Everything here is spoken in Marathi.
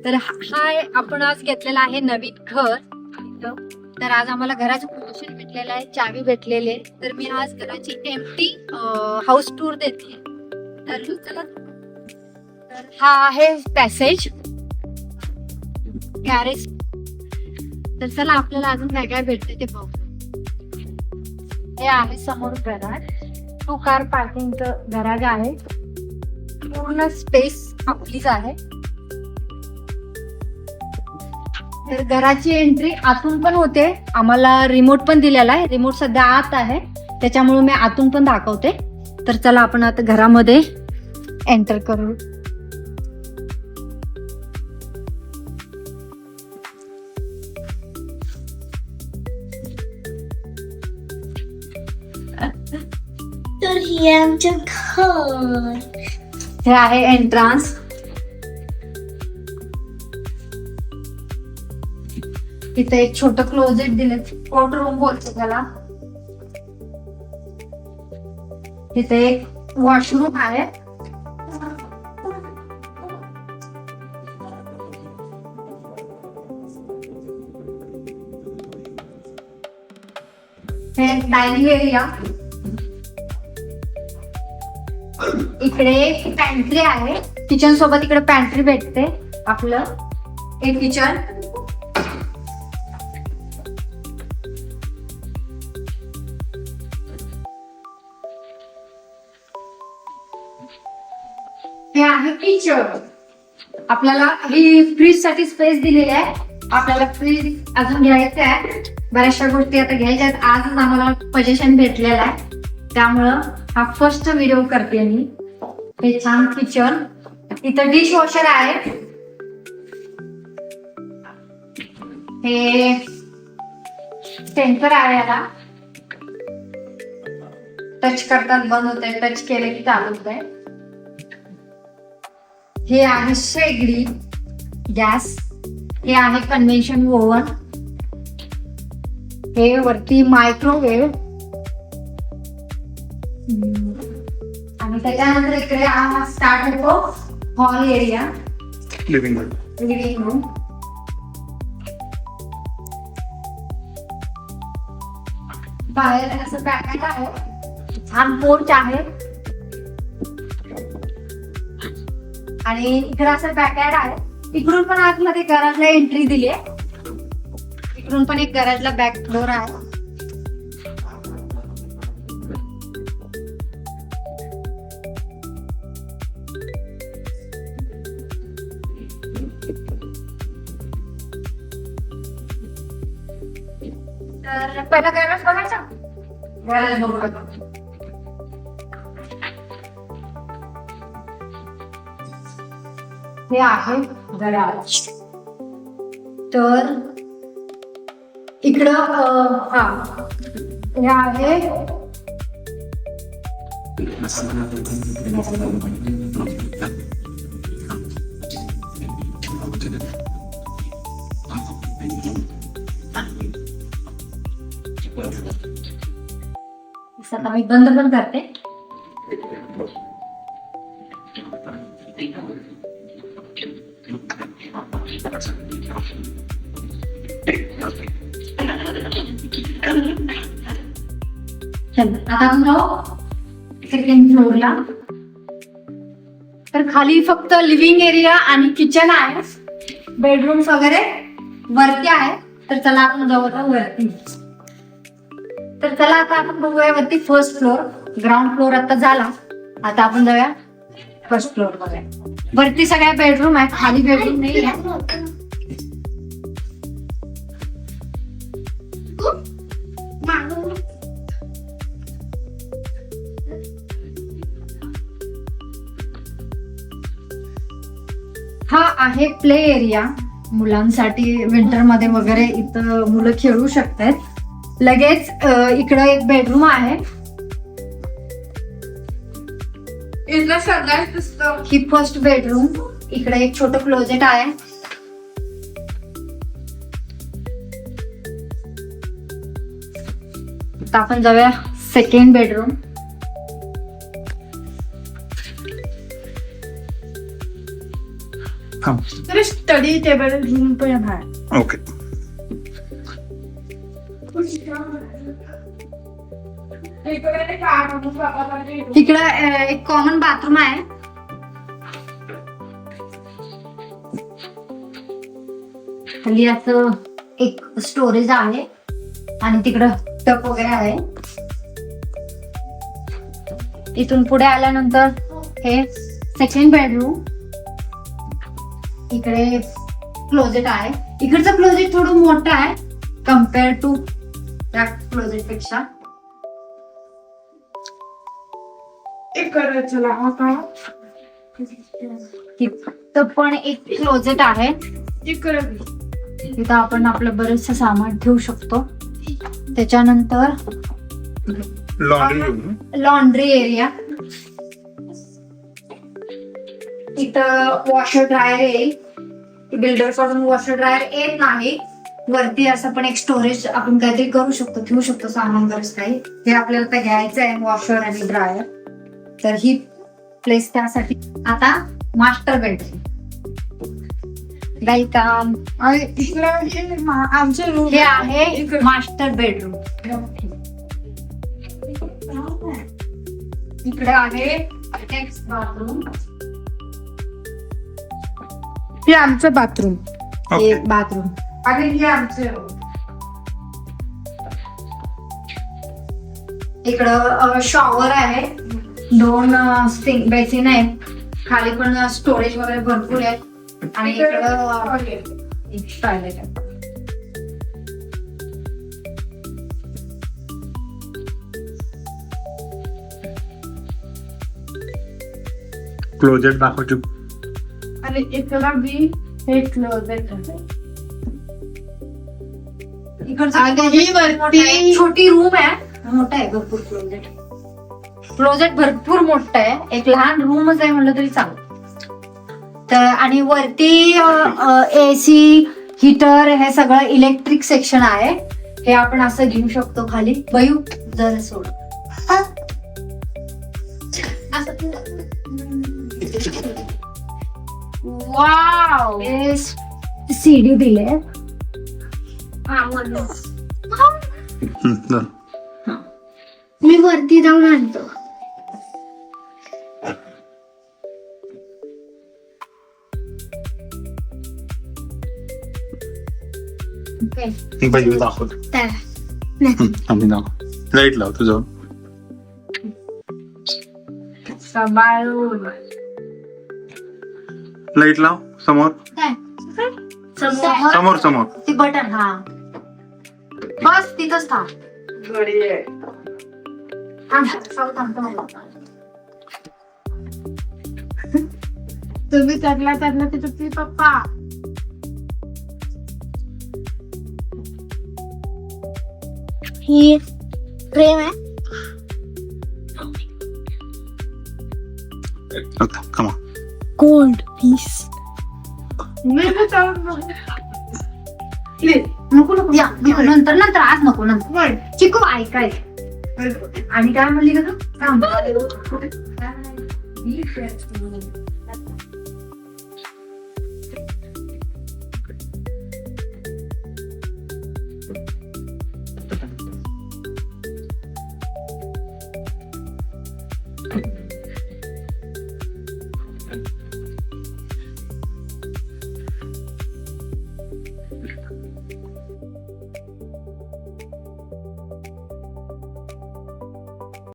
तर हा आपण आज घेतलेला आहे नवीन घर. तर आज आम्हाला घराचं पोर्शन भेटलेलं आहे, चावी भेटलेली आहे. तर मी आज घराची एम्प्टी हाऊस टूर देते. तर चला. तर हा आहे पॅसेज, गॅरेज. तर चला आपल्याला अजून काय काय भेटते ते पाहू. हे आहे समोर गराज, 2 कार पार्किंगचं गराज आहे. पूर्ण स्पेस आपलीच आहे. तर घराची एंट्री आतून पण होते. आम्हाला रिमोट पण दिलेला आहे. रिमोट सध्या आत आहे, त्याच्यामुळे मी आतून पण दाखवते. तर चला आपण आता घरामध्ये एंटर करू. तर हे आमचं घर. हे आहे एंट्रान्स. इथे एक छोटं क्लोजेट दिले, कोट रूम बोलतो त्याला. इथे एक वॉशरूम आहे. हे डायनिंग एरिया. इकडे पॅन्ट्री आहे. किचन सोबत इकडे पॅन्ट्री भेटते. आपलं एक किचन. हे आहे किचन. आपल्याला ही फ्रीज साठी स्पेस दिलेली आहे. आपल्याला फ्रीज अजून घ्यायचं आहे. बऱ्याचशा गोष्टी आता घ्यायच्या आहेत. आजच आम्हाला पोझिशन भेटलेलं आहे, त्यामुळं हा फर्स्ट व्हिडिओ करते मी. हे छान किचन. इथं डिश वॉशर आहे. हे सेन्सर आहे, याला टच करतात बंद होते, टच केले की चालू होते. हे आहे शेगडी, गॅस. हे आहे कन्व्हेन्शन ओव्हन. हे वरती मायक्रोवेव्ह. आणि त्याच्यानंतर इकडे स्टार्ट होतो hall area, living room. Living room. बाहेर असं पॅकेट आहे, छान पोर्च आहे. आणि इकडे असं पॅकेट आहे. इकडून पण आतमध्ये गराजला एंट्री दिली आहे. इकडून पण एक गराजला बॅक डोर आहे. तर पहिला गॅरेज बघायचा. गॅरेज बघू. हे आहे गॅरेज. तर इकडं हा हे आहे आता मी बंद पण करते. आता आपण जाऊ सेकंड फ्लोअरला. तर खाली फक्त लिव्हिंग एरिया आणि किचन आहे. बेडरूम्स वगैरे वरती आहे. तर चला आपण जाऊ आता वरती. तर चला आता आपण बघूया वरती फर्स्ट फ्लोअर. ग्राउंड फ्लोअर आता झाला. आता आपण जाऊया फर्स्ट फ्लोअर मध्ये. वरती सगळ्या बेडरूम आहेत, खाली बेडरूम नाही आहे. हा आहे प्ले एरिया. मुलांसाठी विंटर मध्ये वगैरे इथं मुलं खेळू शकतात. लगेच इकडं एक बेडरूम आहे. इथलं सगळ्यात दिसतं. ही फर्स्ट बेडरूम. इकडे एक छोटं क्लोजेट आहे. आता आपण जाऊया सेकंड बेडरूम. Come. तर स्टडी टेबल रूम पण आहे. Okay. तिकडं एक कॉमन बाथरूम आहे. खाली असं एक स्टोरेज आहे आणि तिकडं टप वगैरे आहे. इथून पुढे आल्यानंतर हे सेकंड बेडरूम. इकडे क्लोजेट आहे. इकडचं क्लोजेट थोडं मोठं आहे कम्पेअर टू त्या क्लोजेट पेक्षा. इकडे चला आता तिथं पण एक क्लोजेट आहे. इकडे तिथं आपण आपलं बरंचसं सामान ठेवू शकतो. त्याच्यानंतर Laundry room. Laundry area. इथं वॉशर ड्रायर येईल. बिल्डर कडून वॉशर ड्रायर येत नाही. वरती असं पण एक स्टोरेज आपण काहीतरी करू शकतो, ठेवू शकतो सामान बरंच काही. हे आपल्याला आता घ्यायचं आहे वॉशर आणि ड्रायर. तर ही प्लेस त्यासाठी. आता मास्टर बेडरूम. वेलकम. आणि इकडे हे आमचे रूम हे आहे मास्टर बेडरूम. इकडे आहे अटॅच बाथरूम. हे आमचं बाथरूम हे Okay. बाथरूम. आणि हे आमचे इकडं शॉवर आहे. 2 सिंक बेसिन आहेत. खाली पण स्टोरेज वगैरे भरपूर आहे. आणि इकडं एक टॉयलेट आहे. Closet दाखवतो. आणि इकडं बी हे क्लोजेट आहे. आणि ही वरती छोटी रूम आहे. मोठा आहे भरपूर क्लोजेट. क्लोजेट भरपूर मोठं आहे. एक लहान रूमच आहे म्हणलं तरी चालेल. तर आणि वरती एसी हीटर हे सगळं इलेक्ट्रिक सेक्शन आहे. हे आपण असं घेऊ शकतो खाली. बयू जरा सोड. वाव सीडी दिले. चल. मी वरती जाऊन आणतो. पहिली दाखवतो. आम्ही दाखव. लाईट लाव तुझं. सांभाळून लाईट लाव समोर. समोर समोर. ते बटन. हा बस तिथंच थांब. घडी आहे. तुम्ही चढला तिथं ती पप्पा. ही प्रेम आहे. Okay, come on. Cold piece. मी पण चालून नको नको या नंतर नंतर आज नको नंतर. चिकू ऐकाय. आणि काय म्हणली का तू?